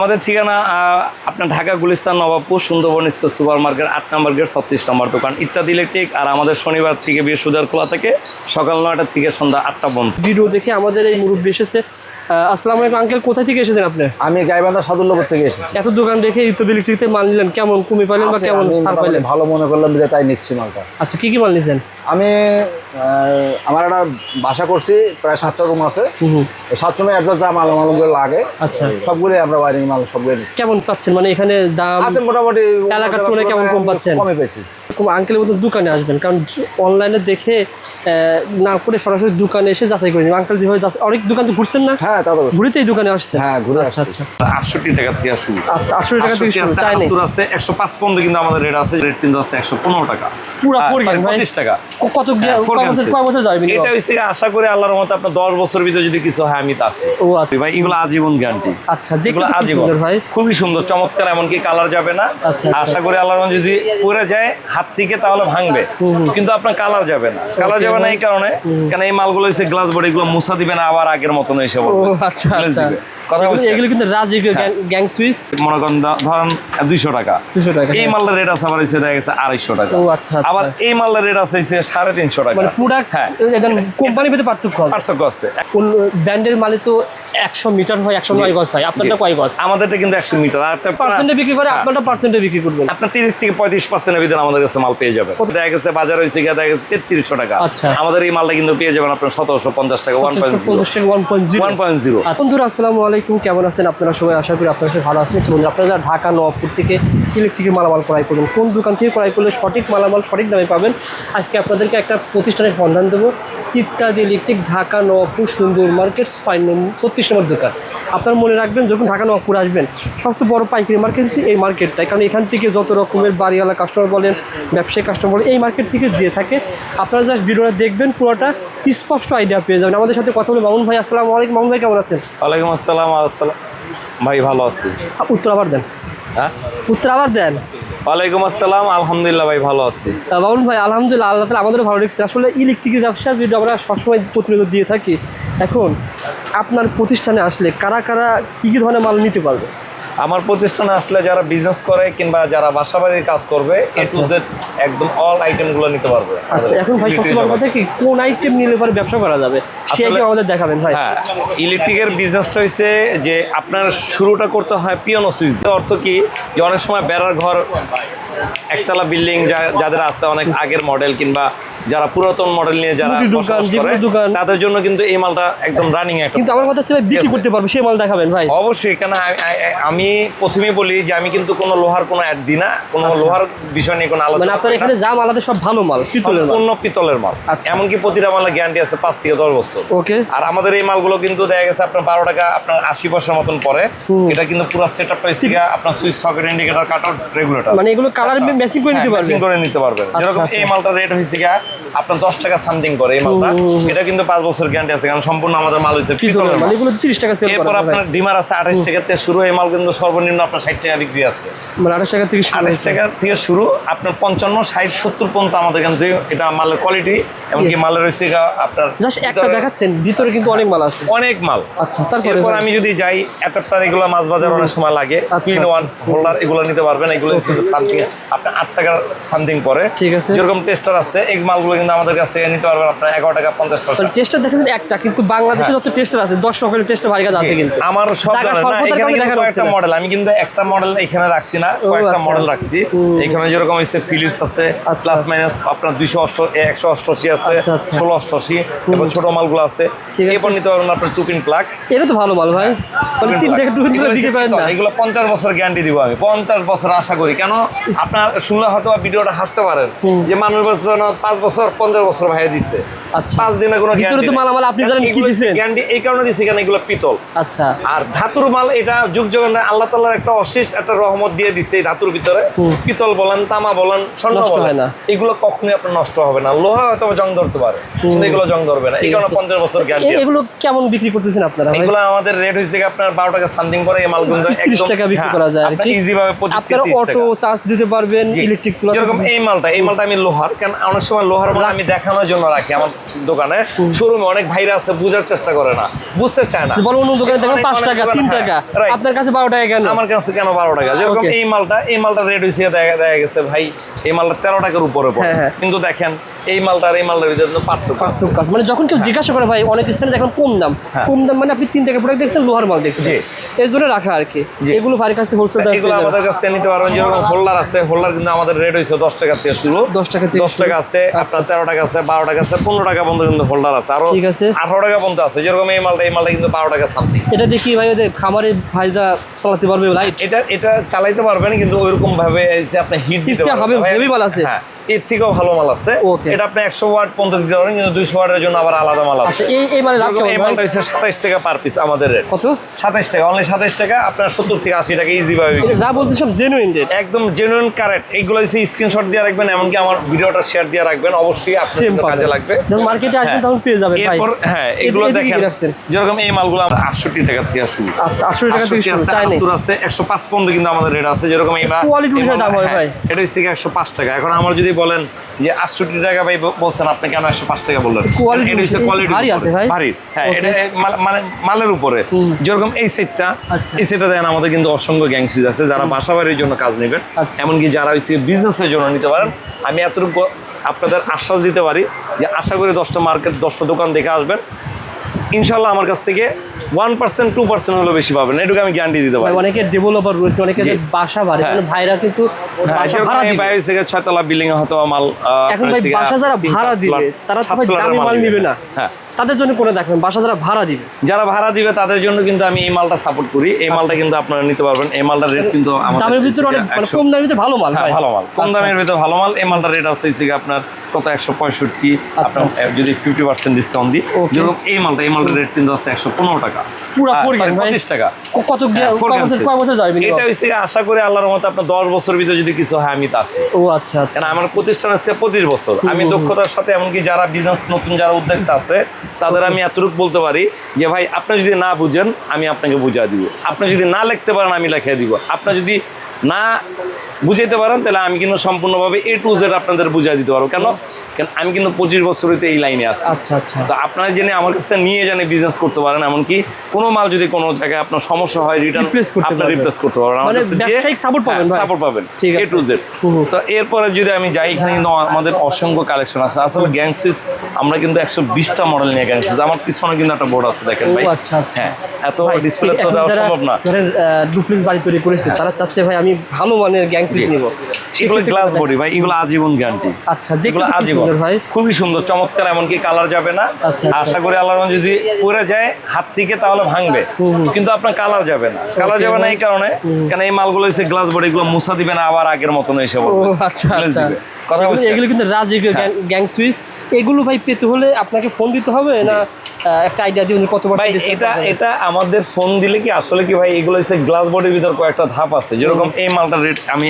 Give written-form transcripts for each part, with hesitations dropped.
আমাদের ঠিকানা আপনার Dhaka Gulistan Nawabpur Sundarban square super market 8 নম্বর গেট 36 নম্বর দোকান ইত্যাদি ইলেকট্রিক। আর আমাদের শনিবার থেকে বৃহস্পতিবার খোলা থাকে সকাল 9টা থেকে সন্ধ্যা 8টা পর্যন্ত। ভিডিও দেখে আমাদের এই মুরব্বী এসেছে। আসসালামু আলাইকুম আঙ্কেল, কোথা থেকে এসেছেন আপনি? আমি গাইবান্ধা সাদুল্লাপুর থেকে এসেছি। এত দোকান দেখে ইত্যাদি ইলেকট্রিকতে মাল নিলেন, কেমন কমে পাইলেন বা কেমন ছাড় পাইলেন? ভালো মনে করলাম যে তাই নিচ্ছি মালটা। আচ্ছা, কি কি মাল নিছেন? আমি আমার একটা বাসা করছি, প্রায় 7টা রুম আছে। 7 রুমে যা মালগুলো লাগে আচ্ছা, সবগুলো আমরা ওয়ারিং মাল সবগুলো নিচ্ছি। কেমন পাচ্ছেন? মানে এখানে দাম আছে মোটামুটি এলাকার তুলনায় কেমন কম পাচ্ছেন? কমে পেয়েছি। আঙ্কেলের মতো দোকানে আসবেন, কারণ অনলাইনে দেখে না করে সরাসরি দোকানে এসে যাচাই করে নিন। আঙ্কেল যেভাবে অনেক দোকান তো ঘুরছেন না? হ্যাঁ, তা তো ঘুরেতে এই দোকানে আসছেন? হ্যাঁ, ঘুরে। আচ্ছা আচ্ছা, 68 টাকা থেকে শুরু। আচ্ছা 68 টাকা থেকে শুরু। চাই নেই আছে 105 পর্যন্ত কিন্তু আমাদের রেট আছে। রেট কিন্তু আছে 115 টাকা। পুরো 25 টাকা। কত কয় বছর যাবে? এটা হইছে আশা করি আল্লাহর রহমতে আপনার 10 বছর ভিতরে যদি কিছু হয় আমি তো আছি। ও আচ্ছা ভাই, এগুলো আজীবন গ্যারান্টি। আচ্ছা, দেখতে এগুলো আজীবন ভাই খুবই সুন্দর চমৎকার, এমনকি কালার যাবে না। আচ্ছা, আশা করি আল্লাহর রহমতে যদি পড়ে যায় হাত থেকে তাহলে ভাঙবে, কিন্তু আপনার কালার যাবে না। কালার যাবে না এই কারণে, কারণ এই মালগুলো হচ্ছে গ্লাস বডি, এগুলো মুছা দিবে না, আবার আগের মতন এসে বলবে। ও আচ্ছা আচ্ছা, কথা বলছি এগুলো কিন্তু রাজকীয় গ্যাং সুইচ। মনে করেন ধরেন 200 টাকা। 200 টাকা। এই মালটার রেট আছে আবার এসে দেখা গেছে 250 টাকা। ও আচ্ছা আচ্ছা, আবার এই মালটার রেট আছে 350 টাকা। মানে প্রোডাক্ট কোম্পানি ভেদে পার্থক্য হবে। পার্থক্য আছে। কোন ব্র্যান্ডের মালে তো 100 মিটার হয়, 109 গজ হয়। আপনারটা কয় গজ? আমাদেরটা কিন্তু 100 মিটার। আর পার্সেন্টে বিক্রি করে, আপনারটা পার্সেন্টে বিক্রি করবেন। আপনার 30 থেকে 35% এর ভিতরে আমাদের কাছে মাল পেয়ে যাবেন। দেখা গেছে বাজার হয়েছে গিয়ে দেখা গেছে 3300 টাকা। আচ্ছা, আমাদের এই মালটা কিন্তু পেয়ে যাবেন আপনার 1750 টাকা। 1.0। বন্ধুরা আসসালামু আলাইকুম, কেমন আছেন আপনারা সবাই? আশা করি আপনারা সবাই ভালো আছেন। বন্ধুরা, আপনারা যারা ঢাকা নবাবপুর থেকে ইলেকট্রিকের মালামাল ক্রয় করবেন, কোন দোকান থেকে ক্রয় করলে সঠিক মালামাল সঠিক দামে পাবেন, আজকে আপনাদেরকে একটা প্রতিষ্ঠানের সন্ধান দেবো। ইত্যাদি ইলেকট্রিক, ঢাকা নবাবপুর সুন্দর মার্কেট 36 নম্বর দোকান। আপনারা মনে রাখবেন, যখন ঢাকা নবাবপুর আসবেন সবচেয়ে বড় পাইকারি মার্কেট এই মার্কেটটাই, কারণ এখান থেকে যত রকমের বাড়িওয়ালা কাস্টমার বলেন, ব্যবসায়ী কাস্টমার বলেন, এই মার্কেট থেকে দিয়ে থাকে। আপনারা জাস্ট ভিডিওটা দেখবেন, পুরোটা স্পষ্ট আইডিয়া পেয়ে যাবেন। আমাদের সাথে কথা বলে মামুন ভাই। আসসালামু আলাইকুম। মামুন ভাই কেমন আছেন? ওয়ালাইকুম আসসালাম। ভাই ভালো আছি। উত্তর আবার দেন। হ্যাঁ, উত্তর আবার দেন। ওয়ালাইকুম আসসালাম। আলহামদুলিল্লাহ ভাই, ভালো আছি। মামুন ভাই আলহামদুলিল্লাহ, আল্লাহ তাআলা আমাদের ভালো রেখেছে। আসলে ইলেকট্রিকের ব্যবসার ভিডিও আমরা সবসময় প্রতিনিয়ত দিয়ে থাকি। এখন আপনার প্রতিষ্ঠানে আসলে কারা কারা কী কী ধরনের মাল নিতে পারবে? আমার প্রতিষ্ঠানে আসলে যারা বিজনেস করে কিংবা যারা বাসাবাড়ির কাজ করবে, একদম অল আইটেমগুলো নিতে পারবে। আচ্ছা, এখন ভাই সত্যি কথা কি, কোন আইটেম নিলে পরে ব্যবসা করা যাবে সেই আইটেম আমাদের দেখাবেন ভাই। হ্যাঁ, ইলেকট্রিকের বিজনেসটা হচ্ছে যে আপনার শুরুটা করতে হয় পিয়ানো সুইচ। অর্থ কি, যে অনেক সময় বেড়ার ঘর, একতলা বিল্ডিং যাদের আছে অনেক আগের মডেল কিংবা যারা পুরাতন মডেল নিয়ে যারা দোকান, তাদের জন্য কিন্তু এই মালটা একদম রানিং একটা। কিন্তু আমার কথা হচ্ছে ভাই, বিক্রি করতে পারবে সেই মাল দেখাবেন ভাই। অবশ্যই, কেন আমি প্রথমেই বলি যে আমি কিন্তু কোনো লোহার কোনো অ্যাড দিই না, কোনো লোহার বিষয় নিয়ে কোনো আলোচনা। মানে আপনার এখানে যা মাল আছে সব ভালো মাল, পিতলের মাল। পূর্ণ পিতলের মাল। এমনকি প্রতিটা মালের গ্যারান্টি আছে 5 থেকে 10 বছর। ওকে। আর আমাদের এই মালগুলো কিন্তু দেখা গেছে আপনার 12 টাকা আপনার 80 পয়সার মতন পড়ে। এটা কিন্তু পুরো সেটআপটা হচ্ছে আপনার switch, socket, indicator, cutout, regulator, মানে এগুলো কালার ম্যাচিং করে নিতে পারবেন। করে নিতে পারবেন। যেরকম এই মালটার রেট হচ্ছে আপনার 10 টাকা সামথিং করে এই মালটা। এটা কিন্তু 5 বছর গ্যারান্টি আছে, কারণ সম্পূর্ণ আমাদের মাল হচ্ছে পিতলের মাল। এগুলো 30 টাকা সেল করে। এরপর আপনার ডিমার আছে 28 টাকা থেকে শুরু। এই মাল কিন্তু সর্বনিম্ন আপনার 60 টাকা বিক্রি আছে। মানে 28 টাকা থেকে শুরু। 28 টাকা থেকে শুরু, আপনার 55, 60, 70 পর্যন্ত আমাদের কাছে। এটা মালের কোয়ালিটি, এমনকি মালের হচ্ছে আপনার জাস্ট একটা দেখাচ্ছেন, ভিতরে কিন্তু অনেক মাল আছে, অনেক মাল। আচ্ছা, তারপর আমি যদি যাই অ্যাডাপ্টার, এগুলো মাছ বাজার অনেক সময় লাগে, 3-in-1 হোল্ডার, এগুলো নিতে পারবেন। এগুলো সামথিং আপনার 8 টাকা সামথিং পরে। ঠিক আছে। যেরকম টেস্টার আছে, এই মালগুলো কিন্তু আমাদের কাছে নিতে পারবেন আপনার 11 টাকা 50 পয়সা। টেস্টার দেখেছেন একটা, কিন্তু বাংলাদেশে যত টেস্টার আছে 10 রকমের টেস্টার ভারী কাজ আছে। কিন্তু আমার সব জানেন না, এখানে কিন্তু কয়েকটা মডেল, আমি কিন্তু একটা মডেল এখানে রাখছি না, কয়েকটা মডেল রাখছি। এখানে যেরকম হচ্ছে ফিলিপস আছে, প্লাস মাইনাস আপনার 188 আছে, 1688, এবং ছোট মালগুলো আছে। এরপর নিতে পারবেন আপনার 2 পিন প্লাগ। এটা তো ভালো মাল ভাই, মানে 3 টাকা 2 পিন প্লাগ দিতে পারেন না। এগুলো 50 বছর গ্যারান্টি দিব আমি, 50 বছর আশা করি। কেন, আপনার শুনলে হয়তো ভিডিওটা হাসতে পারেন যে মানুষ 5 বছর 50 বছর ভাই দিচ্ছে। আচ্ছা, 5 দিনে কোনো গ্যারান্টি তো মালামাল আপনি জানেন কি দিবেন গ্যারান্টি, এই কারণে দিছি কারণ এগুলো পিতল। আচ্ছা, আর ধাতুর মাল, এটা যুগ যুগে আল্লাহ তাআলার একটা অশেষ একটা রহমত দিয়ে দিচ্ছে এই ধাতুর ভিতরে। পিতল বলেন, তামা বলেন, স্বর্ণ বলেন, এগুলো কখনোই আপনার নষ্ট হবে না। লোহা হয়তো জং ধরতে পারে, কিন্তু এগুলো জং ধরবে না, এই কারণে 50 বছর গ্যারান্টি। এগুলো কেমন বিক্রি করতেছেন আপনারা? এগুলো আমাদের রেট হচ্ছে আপনার 12 টাকা সামথিং করে। এই মালগুলো 30 টাকা বিক্রি করা যায় আর কি, ইজি ভাবে 25 আপনারা অটো চার্জ দিতে পারবেন। ইলেকট্রিক চুলা যেরকম এই মালটা আমি লোহার, কারণ অনেক সময় লোহার মাল আমি দেখানোর জন্য রাখি আমার দোকানে। শোরুমে অনেক ভাইরা আছে বুঝার চেষ্টা করে না, বুঝতে চায় না। বলো অন্য দোকানে দেখো 5 টাকা 3 টাকা, right. আপনার কাছে 12 টাকা কেন? আমার কাছে কেন 12 টাকা? যেরকম Okay. এই মালটা রেট হয়েছে দেখা গেছে ভাই এই মালটা 13 টাকার উপরে পড়ে। হ্যাঁ। কিন্তু দেখেন এই মালটার ভিতরে কিন্তু পার্থক্য আছে। মানে যখন কেউ জিজ্ঞাসা করে ভাই অনেক স্থানে দেখেন কম দাম, কম দাম মানে আপনি 3 টাকা প্রোডাক্ট দেখছেন, লোহার মাল দেখছেন, জি। এই জন্য রাখা আর কি। জি। এগুলো ভাইয়ের কাছে হোলসেল দাম এগুলো আমাদের কাছে নিতে পারবেন। যেরকম হোল্ডার আছে, হোল্ডার কিন্তু আমাদের রেট হয়েছে 10 টাকা থেকে শুরু। 10 টাকা থেকে 10 টাকা আছে, আপনার 13 টাকা আছে, 12 টাকা আছে, 15 টাকা পর্যন্ত কিন্তু হোল্ডার আছে, আরো ঠিক আছে। 18 টাকা পর্যন্ত আছে। যেরকম এই মালটা কিন্তু 12 টাকা সামথিং। এটা দেখি ভাই ওদের খামারে ভাইরা চালাতে পারবে লাইট? এটা চালাইতে পারবেন, কিন্তু ওইরকম ভাবে এসে আপনি হিট দিতে System হবে, পারবেন। heavy মাল আছে? হ্যাঁ, এর থেকেও ভালো মাল আছে। Okay. এটা আপনি 100 ওয়াট পর্যন্ত দিতে পারবেন, কিন্তু 200 ওয়াটের জন্য আবার আলাদা মাল আছে। আচ্ছা, এই মানে লাভ যেরকম এই কেমন মালটা ভাই? হচ্ছে 27 টাকা পার পিস আমাদের রেট। কত? 27 টাকা, অনলি 27 টাকা। আপনার 70 থেকে 80 টাকা ইজি ভাবে এটা যা বলতে সব জেনুইন রেট, একদম জেনুইন কারেক্ট। এইগুলো হচ্ছে স্ক্রিনশট দিয়ে রাখবেন, এমনকি আমার ভিডিওটা শেয়ার দিয়ে রাখবেন, অবশ্যই আপনার সেম কাজে লাগবে। যখন মার্কেটে আসবেন হ্যাঁ। তখন পেয়ে যাবেন ভাই। এরপর হ্যাঁ, এগুলো এদিকে দেখেন কি রাখছেন? যেরকম এই মালগুলো আমরা 68 টাকা থেকে শুরু। আচ্ছা, 80 টাকা থেকে 68 শুরু, আছে, চাই নাই। 78 আছে, 105 পর্যন্ত কিন্তু আমাদের রেট আছে। যেরকম এই Quality অনুসারে দাম হয় ভাই। এটা হচ্ছে 105 টাকা। এখন আমার যদি বলেন যে 68 টাকা ভাই বলছেন, আপনি কেন 105 টাকা বললেন? Quality এটা হচ্ছে কোয়ালিটি ভারী আছে ভাই। ভারী। হ্যাঁ, Okay. এটা মানে মালের উপরে। যেরকম এই সেটটা, আচ্ছা। এই সেটটা দেখেন আমাদের কিন্তু অসংখ্য গ্যাং সুইচ আছে, যারা বাসাবাড়ির জন্য কাজ নেবেন, আচ্ছা। এমনকি যারা হচ্ছে বিজনেসের জন্য নিতে পারেন। আমি এতটুকু আপনাদের আশ্বাস দিতে পারি যে আশা করি 10টা মার্কেট 10টা দোকান দেখে আসবেন, ইনশাল্লাহ আমার কাছ থেকে 1% 2% হলো বেশি পাবেন, এটুকু আমি গ্যারান্টি দিতে পারি। ভাই অনেকে ডেভেলপার রয়েছে, অনেকে জি। বাসা বাড়ি, হ্যাঁ। মানে ভাইরা কিন্তু বাসা ভাড়া দিবে। ছয়তলা বিল্ডিং এ হয়তো মাল এখন ভাই বাসা যারা ভাড়া দিবে তারা তো ভাই দামি মাল নিবে না, হ্যাঁ, তাদের জন্য করে দেখবেন বাসা যারা ভাড়া দিবে। যারা ভাড়া দিবে তাদের জন্য কিন্তু আমি এই মালটা সাপোর্ট করি। এই মালটা কিন্তু আপনারা নিতে পারবেন। এই মালটার রেট কিন্তু আমাদের দামের ভিতরে অনেক মানে 100 কম দামের ভিতরে ভালো মাল হ্যাঁ, ভাই। ভালো মাল, কম আচ্ছা, দামের ভিতরে ভালো মাল। এই মালটার রেট আছে হচ্ছে আপনার কত 165। আচ্ছা, আপনার যদি 50% ডিসকাউন্ট দিই, Okay. যেরকম এই মালটার রেট কিন্তু আছে 115 টাকা, পুরা 4 ভাই 25 টাকা। কত হ্যাঁ, কয় বছর যাবে minimum? এটা হচ্ছে আশা করি আল্লাহর রহমতে আপনার 10 বছর ভিতরে যদি কিছু হয় আমি তা আছি। ও আচ্ছা আচ্ছা। কেন আমার প্রতিষ্ঠান আজকে 25 বছর। আমি দক্ষতার সাথে, এমনকি যারা বিজনেস নতুন যারা উদ্যোক্তা আছে তাদের আমি এতটুকু বলতে পারি যে ভাই আপনি যদি না বুঝেন আমি আপনাকে বুঝিয়ে দিব, আপনি যদি না লিখতে পারেন আমি লিখে দিব, আপনি যদি না বুঝাইতে পারেন তাহলে আমি কিন্তু সম্পূর্ণভাবে A to Z আপনাদের বুঝিয়ে দিতে পারবো। কেন আমি কিন্তু 25 বছর হইতে এই লাইনে আছি। আচ্ছা আচ্ছা। তো আপনারা জেনে আমার কাছে নিয়ে জানে বিজনেস করতে পারেন, এমনকি কোনো মাল যদি কোনো জায়গায় আপনার সমস্যা হয় রিটার্ন Replace করতে আপনি পারবেন। রিপ্লেস করতে পারবেন। আমার মানে কাছে দিয়ে ব্যবসায়িক support পাবেন ভাই। সাপোর্ট পাবেন ঠিক A আছে। to Z। হুম। তো এরপরে যদি আমি যাই, এখানে কিন্তু আমাদের অসংখ্য কালেকশন আছে। আসলে গ্যাং সুইচ আমরা কিন্তু 120টা মডেল নিয়ে গ্যাং সুইচ, আমার পিছনে কিন্তু একটা বোর্ড আছে দেখেন ভাই। ও আচ্ছা আচ্ছা। হ্যাঁ, এত ভাই, ডিসপ্লে তো এখন দেওয়া যারা সম্ভব না। ধরেন ডুপ্লেক্স বাড়ি তৈরি করেছে তারা চাচ্ছে ভাই আমি ভালো মানের গ্যাং সুইচ নিব। এগুলো গ্লাস বডি ভাই, এগুলো আজীবন গ্যারান্টি। আচ্ছা, দেখতে এগুলো খুব আজীবন সুন্দর ভাই। খুবই সুন্দর চমৎকার, এমনকি কালার যাবে না। আচ্ছা, আচ্ছা। আশা করি আল্লাহর রহমতে যদি পড়ে যায় হাত থেকে তাহলে ভাঙবে, কিন্তু আপনার কালার যাবে না। কালার Okay, যাবে না ভাই। এই কারণে, কারণ এই মালগুলো হচ্ছে গ্লাস বডি, এগুলো মুছা দিবে না, আবার আগের মতন এসে ও বলবে আচ্ছা glaze আচ্ছা। দিবে। কথা এগুলো- বলছেন? এগুলো কিন্তু রাজকীয় গ্যাং সুইচ। এগুলো ভাই পেতে হলে আপনাকে ফোন দিতে হবে না একটা আইডিয়া দিবেন কত বার ভাই এটা আমাদের ফোন দিলে কি আসলে কি ভাই, এগুলো হচ্ছে গ্লাস বডির ভিতর কয়েকটা ধাপ আছে। যেরকম এই মালটার রেট আমি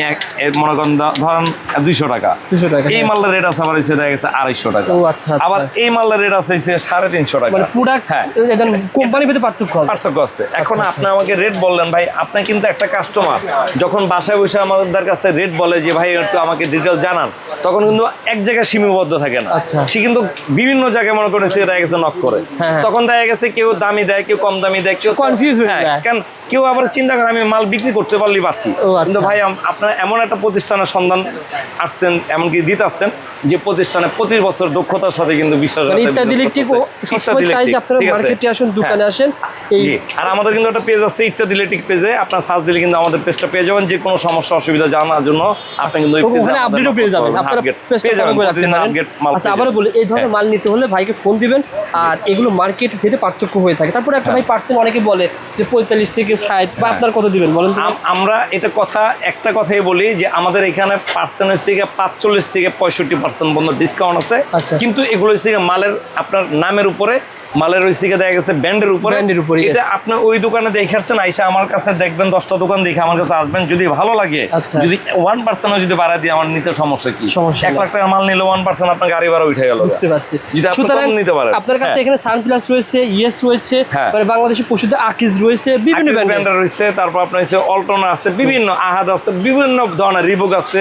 মনে করেন ধরেন 200 টাকা, 200 টাকা, এই হ্যাঁ। মালটার রেট আছে আমার হচ্ছে দেখা গেছে 250 টাকা। ও আচ্ছা আচ্ছা। আবার এই মালটার রেট আছে হচ্ছে 350 টাকা। মানে প্রোডাক্ট হ্যাঁ, কোম্পানি পেতে পার্থক্য হবে। পার্থক্য আছে। এখন আচ্ছা, আপনি আমাকে রেট বললেন ভাই, আপনি কিন্তু একটা কাস্টমার যখন বাসায় বসে আমাদের কাছে রেট বলে যে ভাই একটু আমাকে ডিটেল জানান, তখন কিন্তু এক জায়গায় সীমাবদ্ধ থাকে না। আচ্ছা। সে কিন্তু বিভিন্ন জায়গায় মনে করে সে দেখা গেছে নক করে, হ্যাঁ। তখন দেখা গেছে কেউ দামি দেয়, কেউ কম দামি দেয়, কেউ Confuse হয়ে হ্যাঁ, যায়। কেন কেউ আবার চিন্তা করে আমি মাল বিক্রি করতে পারলেই পাচ্ছি। ও আচ্ছা। কিন্তু ভাই আপনার এমন একটা প্রতিষ্ঠানের সন্ধান আসছেন, এমনকি দিতে আসছেন যে প্রতিষ্ঠানে 25 বছর দক্ষতার সাথে কিন্তু বিশ্বাস মানে ইত্যাদি ইলেকট্রিক সবসময় চাই যে আপনারা মার্কেটে আসুন, দোকানে আসেন। এই আর আমাদের কিন্তু একটা পেজ আছে ইত্যাদি ইলেকট্রিক পেজে, আপনার সার্চ দিলে কিন্তু আমাদের পেজটা পেয়ে যাবেন। যে কোনো সমস্যা অসুবিধা জানার জন্য আপনি কিন্তু ওই পেজে ওখানে আপডেটও পেয়ে যাবেন, আপনারা পেজটা ফলো করে রাখতে পারেন। আচ্ছা, আবারও বলি এই ধরনের মাল নিতে হলে ভাইকে ফোন দিবেন। আর এগুলো মার্কেট ভেদে পার্থক্য হয়ে থাকে। তারপরে একটা ভাই পার্সেন্ট অনেকে বলে যে 45 থেকে 60 বা আপনার কত দিবেন বলেন তো? আমরা এটা একটা কথাই বলি যে আমাদের এখানে পার্সেন্টেজ থেকে 45 থেকে 65% পর্যন্ত ডিসকাউন্ট আছে। আচ্ছা। কিন্তু এগুলো হচ্ছে মালের আপনার নামের উপরে মালের ওই থেকে দেখা গেছে ব্র্যান্ডের উপরে। এটা আপনি ওই দোকানে দেখাচ্ছেন, আইসা আমার কাছে দেখবেন 10টা দোকান দেখে আমার কাছে আসবেন, যদি ভালো লাগে যদি 1% যদি বাড়া দিয়ে আমার নিতে সমস্যা কি, 1 লাখ টাকা মাল নিলে 1% আপনার গাড়ি ভাড়া উঠে গেল। বুঝতে পারছি। যদি আপনি কম নিতে পারেন, আপনার কাছে এখানে সানপ্লাস রয়েছে, ইয়েস রয়েছে, মানে বাংলাদেশের প্রসিদ্ধ আকিজ রয়েছে, বিভিন্ন ব্র্যান্ডের রয়েছে, তারপর আপনার হচ্ছে অল্টনা আছে, বিভিন্ন আহাদ আছে, বিভিন্ন ধরনের রিবুক আছে,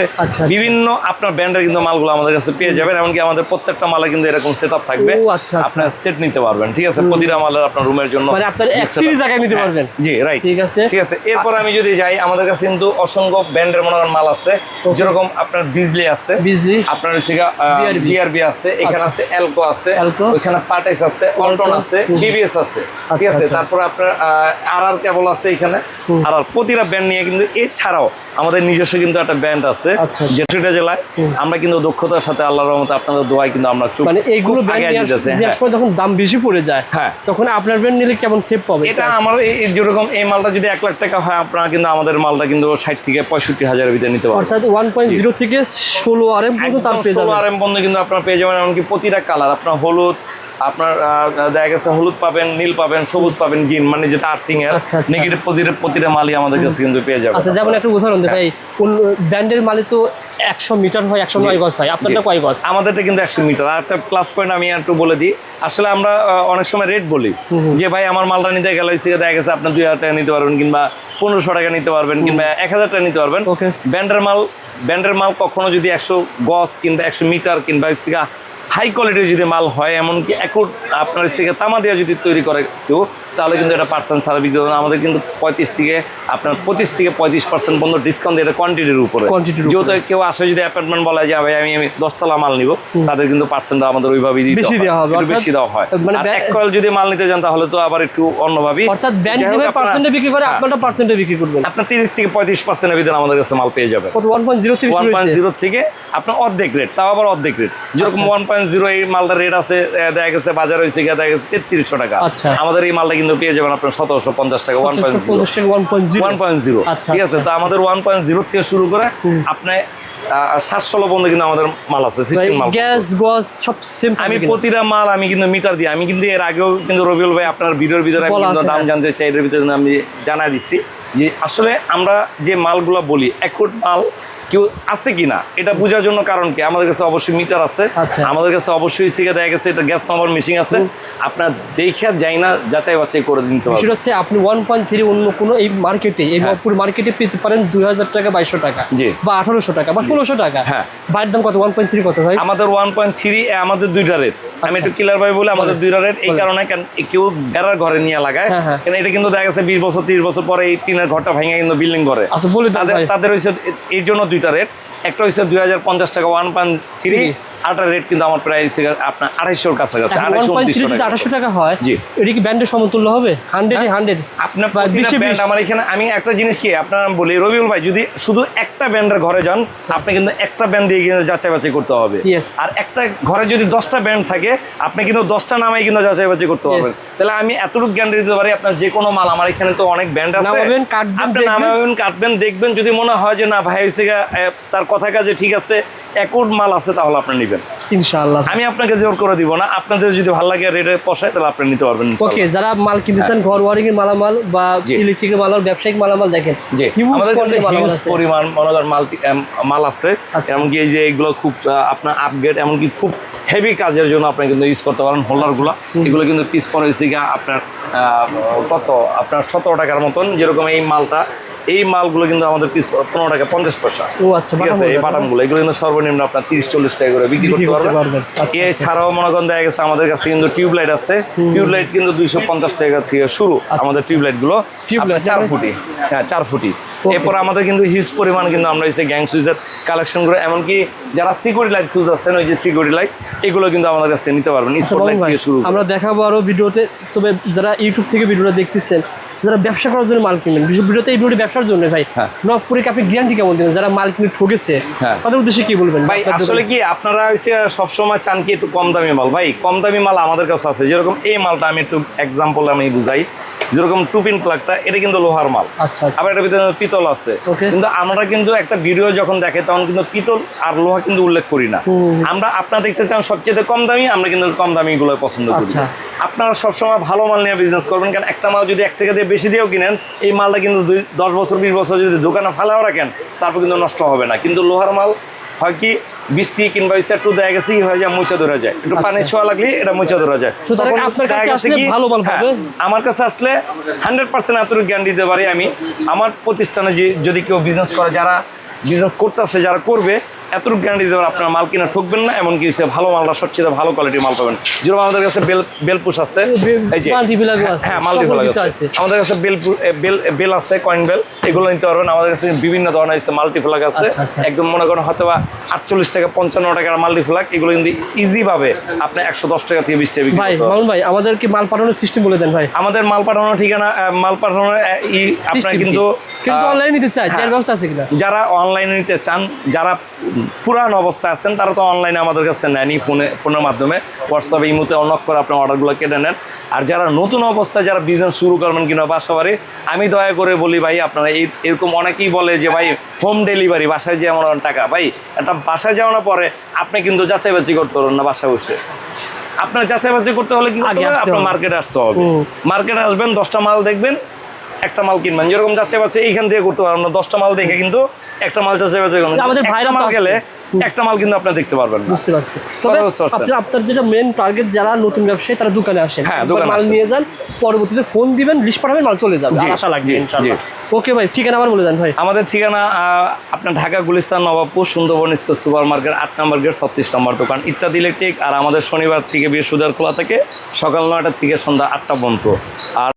বিভিন্ন আপনার ব্র্যান্ডের কিন্তু মালগুলো আমাদের কাছে পেয়ে যাবেন। এমনকি আমাদের প্রত্যেকটা মালে কিন্তু এরকম সেটআপ থাকবে, আপনার সেট নিতে পারবেন, ঠিক আছে, প্রতিটা মালের আপনার রুমের জন্য, মানে আপনার এক্সপিরিয়েন্স জায়গায় নিতে পারবেন। জি রাইট, ঠিক আছে, ঠিক আছে। এরপর আমি যদি যাই, আমাদের কাছে কিন্তু অসংখ্য ব্র্যান্ডের মনে করেন মাল আছে, যেরকম আপনার বিজলি আছে, আপনার হচ্ছে বিআরবি আছে, এখানে আছে এলকো আছে, ওইখানে পাটেক্স আছে, অল্টন আছে, বিবিএস আছে, ঠিক আছে। তারপর আপনার আরআর কেবল আছে এখানে, আর প্রতিটা ব্র্যান্ড নিয়ে কিন্তু এছাড়াও আমাদের নিজস্ব কিন্তু একটা ব্র্যান্ড আছে, যেটা জেলায় আমরা কিন্তু দক্ষতার সাথে আল্লাহর রহমতে আপনাদের দোয়ায় কিন্তু আমরা মানে এইগুলো যখন দাম বেশি পড়ে যায়, তখন আপনার ব্র্যান্ড নিলে কেমন সেভ পাবে? এটা আমার যেরকম এই মালটা যদি 1 লাখ টাকা হয়, আপনারা কিন্তু আমাদের মালটা কিন্তু 60 থেকে 65 হাজারের ভিতরে নিতে পারবেন, অর্থাৎ 1.0 থেকে 16 RM পর্যন্ত তার পেয়ে যাবেন। 16 RM পর্যন্ত কিন্তু আপনারা পেয়ে যাবেন। এমনকি প্রতিটা কালার আপনার হলুদ, আপনার দেখা গেছে হলুদ পাবেন, নীল পাবেন, সবুজ পাবেন, গ্রিন, মানে যেটা আর্থিং এর নেগেটিভ পজিটিভ প্রতিটা মালই আমাদের কাছে কিন্তু পেয়ে যাবেন। আচ্ছা, যেমন একটা উদাহরণ দেই ভাই, কোন ব্র্যান্ডের মালে তো 100 মিটার হয়, 109 গজ হয়, আপনারটা কয় গজ? আমাদেরটা কিন্তু 100 মিটার। আর একটা প্লাস পয়েন্ট আমি একটু বলে দিই, আসলে আমরা অনেক সময় রেট বলি যে ভাই আমার মালটা নিতে গেলে দেখা গেছে আপনার 2000 টাকা নিতে পারবেন, কিংবা 1500 টাকা নিতে পারবেন, কিংবা 1000 টাকা নিতে পারবেন। ব্র্যান্ডের মাল কখনো যদি 100 গজ কিংবা 100 মিটার কিংবা হাই কোয়ালিটির যদি মাল হয়, এমনকি আপনার তামা দিয়ে যদি তৈরি করে কেউ, তাহলে কিন্তু এটা পার্সেন্ট ছাড়া বিক্রি হবে। আমাদের কিন্তু 25 থেকে 35% পর্যন্ত ডিসকাউন্ট এটা কোয়ান্টিটির উপরে। যেহেতু কেউ আসে যদি অ্যাপার্টমেন্ট বলা যায় ভাই আমি 10 তলা মাল নিব, তাদের কিন্তু পার্সেন্ট আমাদের ওইভাবেই বেশি দেওয়া হয়। আর এক কয়েল যদি মাল নিতে যান তাহলে তো আবার একটু অন্যভাবে, অর্থাৎ ব্র্যান্ড যেভাবে পার্সেন্টে বিক্রি করে আপনারা পার্সেন্টে বিক্রি করবেন। আপনার 30 থেকে 35% এর ভিতরে আমাদের কাছে মাল পেয়ে যাবে। 1.0 থেকে আপনার অর্ধেক রেট, তাও আবার অর্ধেক রেট। যেরকম 1.0 এই মালটার রেট আছে দেখা গেছে বাজার হয়েছে দেখা গেছে 3300 টাকা, আমাদের এই মালটা কিন্তু পেয়ে যাবেন আপনার 1750 টাকা 1.0, ঠিক আছে। তো আমাদের 1.0 থেকে শুরু করে আপনার 700 পর্যন্ত কিন্তু আমাদের মাল আছে, সিস্টেম মাল, গ্যাস গজ সব সেম। আমি প্রতিটা মাল আমি কিন্তু মিটার দিই। আমি কিন্তু এর আগেও কিন্তু রবিউল ভাই আপনার ভিডিওর ভিতরে আমি কিন্তু দাম জানতে চাই, এর ভিতরে আমি জানাই দিচ্ছি যে আসলে আমরা যে মালগুলো বলি অ্যাকুরেট মাল কেউ আছে কিনা এটা বোঝার জন্য, কারণ কি আমাদের কাছে অবশ্যই মিটার আছে, আমাদের কাছে অবশ্যই দেখা গেছে এটা গ্যাস নাম্বার মেশিন আছে, আপনার দেখে যাই না যাচাই বাছাই করে দিতে হবে। সেটা হচ্ছে আপনি 1.3 অন্য কোনো এই মার্কেটে, এই পুরো মার্কেটে পেতে পারেন 2000 টাকা, 2200 টাকা, বা 1800 টাকা, বা 1600 টাকা। হ্যাঁ, বাইরের দাম কত? 1.3 কত ভাই? আমাদের 1.3 আমাদের দুইটা রেট। আমি একটু ক্লিয়ার ভাই বলে আমাদের দুইটা রেট এই কারণে, কেউ বেড়ার ঘরে নিয়ে লাগায়, কারণ এটা কিন্তু দেখা গেছে 20 বছর 30 বছর পরে এই টিনের ঘরটা ভেঙে কিন্তু বিল্ডিং করে। আচ্ছা বলি তাদের হচ্ছে এই জন্য দুইটা রেট, একটা হচ্ছে 2050 টাকা 1.3, আটার রেট কিন্তু আমার প্রায় আপনার 250 কাছাকাছি। 250 টাকা হয়, জি। এটা কি ব্র্যান্ডের সমতুল্য হবে? 100 আপনার ব্র্যান্ড আমার এখানে। আমি একটা জিনিস কি আপনার বলি রবিউল ভাই, যদি শুধু একটা ব্র্যান্ডের ঘরে যান, আপনি কিন্তু একটা ব্র্যান্ড দিয়ে যাচাই বাছাই করতে হবে। আর একটা ঘরে যদি 10টা ব্র্যান্ড থাকে, আপনি কিন্তু 10টা নামাই কিন্তু যাচাই বাছাই করতে পারবেন। তাহলে আমি এতটুকু গ্যারান্টি দিতে পারি, আপনার যে কোনো মাল, আমার এখানে তো অনেক ব্র্যান্ড আছে, আপনি নামাবেন, কাটবেন, দেখবেন, যদি মনে হয় যে না ভাই হচ্ছে তার কথা কাজে ঠিক আছে, অ্যাকুরেট মাল আছে, তাহলে আপনি নেবেন ইনশাআল্লাহ। আমি আপনাকে জোর করে দিব না, আপনাদের যদি ভালো লাগে রেটে পোষায় তাহলে আপনি নিতে পারবেন। ওকে, যারা মাল কিনতেছেন ঘর ওয়ারিং এর মালামাল বা ইলেকট্রিকের মালামাল, ব্যবসায়িক মালামাল, দেখেন আমাদের কাছে হিউজ পরিমাণ মনোগার মাল আছে। এমনকি এই যে এগুলো খুব আপনার আপগ্রেড, এমনকি খুব হেভি কাজের জন্য আপনি কিন্তু ইউজ করতে পারেন। হোল্ডারগুলো এগুলো কিন্তু পিস পরে হয়েছে আপনার কত আপনার 17 টাকার মতন। যেরকম এই মালটা, এই মালগুলো কিন্তু আমাদের পিস 15 টাকা 50 পয়সা। ও আচ্ছা, ঠিক আছে। এই বাটামগুলো এগুলো কিন্তু সর্বনিম্ন আপনার 30-40 টাকা করে বিক্রি করতে পারবেন। এছাড়াও মনে করেন দেখা গেছে আমাদের কাছে কিন্তু টিউবলাইট আছে, টিউবলাইট কিন্তু 250 টাকা থেকে শুরু আমাদের টিউবলাইট গুলো, 4 ফুটি। হ্যাঁ, 4 ফুটি। এরপর আমাদের কিন্তু হিউজ পরিমাণ কিন্তু আমরা হচ্ছে গ্যাং সুইচের কালেকশন করে, এমনকি যারা সিকিউরিটি লাইট খুঁজছেন, ওই যে সিকিউরিটি লাইট, এগুলো কিন্তু আমাদের কাছে নিতে পারবেন। স্পটলাইট থেকে শুরু আমরা দেখাবো আরো ভিডিওতে। তবে যারা ইউটিউব থেকে ভিডিওটা দেখতেছেন, যারা ব্যবসা করার জন্য মাল কিনবেন, ভিডিওতে এই ভিডিওটি ব্যবসার জন্য ভাই, নবপুরে আপনি গ্যারান্টি কেমন দিবেন? যারা মাল কিনে ঠকেছে তাদের উদ্দেশ্যে কি বলবেন? ভাই আসলে কি আপনারা হচ্ছে সবসময় চান কি একটু কম দামি মাল, ভাই কম দামি মাল আমাদের কাছে আছে। যেরকম এই মালটা আমি একটু এক্সাম্পল আমি বুঝাই, যেরকম টুপিন প্লাগটা এটা কিন্তু লোহার মাল, আচ্ছা আচ্ছা আবার এটার ভিতরে পিতল আছে। Okay. কিন্তু আমরা কিন্তু একটা ভিডিও যখন দেখে তখন কিন্তু পিতল আর লোহা কিন্তু উল্লেখ করি না। আমরা আপনারা দেখতে চান সবচেয়ে কম দামি, আমরা কিন্তু কম দামি গুলো পছন্দ করি। আচ্ছা। আপনারা সবসময় ভালো মাল নিয়ে বিজনেস করবেন, কারণ একটা মাল যদি 1 টাকা দিয়ে বেশি দিয়েও কিনেন, এই মালটা কিন্তু 10 বছর 20 বছর যদি দোকানে ফালাও রাখেন তারপর কিন্তু নষ্ট হবে না। কিন্তু লোহার মাল হয় কি বৃষ্টি কিংবা একটু দেখা গেছে কি হয়ে যায়, মুছে ধরা যায়, একটু পানি ছোঁয়া লাগলে এটা মুছে ধরা যায়। সুতরাং তখন আপনার দেখা কাছে গেছে আসলে কি, ভালো মাল হ্যাঁ, পাবে। আমার কাছে আসলে 100% আন্তরিক গ্যারান্টি দিতে পারি আমি। আমার প্রতিষ্ঠানে যদি কেউ বিজনেস করে, যারা বিজনেস করতেছে, যারা করবে, এতটুকু গ্যারান্টি দিতে পারে আপনার মাল কিনা ঠকবেন না, এমনকি ভালো মালটা সবচেয়ে ভালো কোয়ালিটির মাল পাবেন। যেরকম আমাদের কাছে বেলপুশ আছে, এই যে মাল্টিপ্লাগ আছে, হ্যাঁ মাল্টিপ্লাগ আছে, আমাদের কাছে বেল আছে, কয়েন বেল, এগুলো নিতে পারবেন। আমাদের কাছে বিভিন্ন ধরনের মাল্টিপ্লাগ আছে। আচ্ছা, আচ্ছা। একদম মনে করেন হয়তো 48 টাকা 55 টাকার মাল্টিপ্লাগ, এগুলো কিন্তু ইজি ভাবে আপনি 110 টাকা থেকে 20 টাকা বিক্রি ভাই করতে পারবেন। মামুন ভাই, আমাদেরকে মাল পাঠানোর সিস্টেম বলে দেন ভাই। আমাদের মাল পাঠানোর ঠিকানা, মাল পাঠানোর আপনার System কিন্তু কি? কিন্তু অনলাইনে নিতে চাই, হ্যাঁ। এর ব্যবস্থা আছে কিনা? যারা অনলাইনে নিতে চান, যারা পুরান অবস্থায় আছেন, তারা তো অনলাইনে আমাদের কাছে নেয়নি, ফোনের মাধ্যমে হোয়াটসঅ্যাপে ইমোতে অনক করে আপনার অর্ডারগুলো কেটে নেন। আর যারা নতুন অবস্থায় যারা বিজনেস শুরু করবেন কিনা বাসা বাড়ি, আমি দয়া করে বলি ভাই, আপনারা এরকম অনেকেই বলে যে ভাই হোম ডেলিভারি, বাসায় যে আমার টাকা, ভাই একটা বাসায় যাওয়ানোর পরে আপনি কিন্তু যাচাই বাছাই করতে পারবেন না বাসায় বসে। আপনার যাচাই বাছাই করতে হলে কি করতে আগে হবে, আসতে আপনার হবে। মার্কেটে আসতে হবে। মার্কেটে আসবেন, 10টা মাল দেখবেন, একটা মাল কিনবেন। যেরকম যাচাই বাছাই এইখান থেকে করতে পারবেন না, 10টা মাল দেখে কিন্তু একটা মাল যাচাই বাছাই করবেন। আমাদের একটা ভাইরা তো মাল আছে। গেলে একটা মাল কিন্তু আপনি দেখতে পারবেন না। বুঝতে পারছি। তবে বুঝতে পারছেন। আপনার যেটা মেন টার্গেট, যারা নতুন ব্যবসায়ী তারা দোকানে আসেন, হ্যাঁ, একবার দোকানে মাল আসেন। নিয়ে যান, পরবর্তীতে ফোন দিবেন, লিস্ট পাঠাবেন, মাল চলে যাবে, জি, আর আশা লাগবে জি, ইনশাআল্লাহ। জি। ওকে ভাই, ঠিকানা আবার বলে দেন ভাই। আমাদের ঠিকানা আপনার Dhaka Gulistan, Nawabpur, Sundarban square super market, 8 নম্বর গেট, 36 নম্বর দোকান, ইত্যাদি ইলেকট্রিক। আর আমাদের শনিবার থেকে বৃহস্পতিবার খোলা থাকে, সকাল 9টা থেকে সন্ধ্যা 8টা পর্যন্ত। আর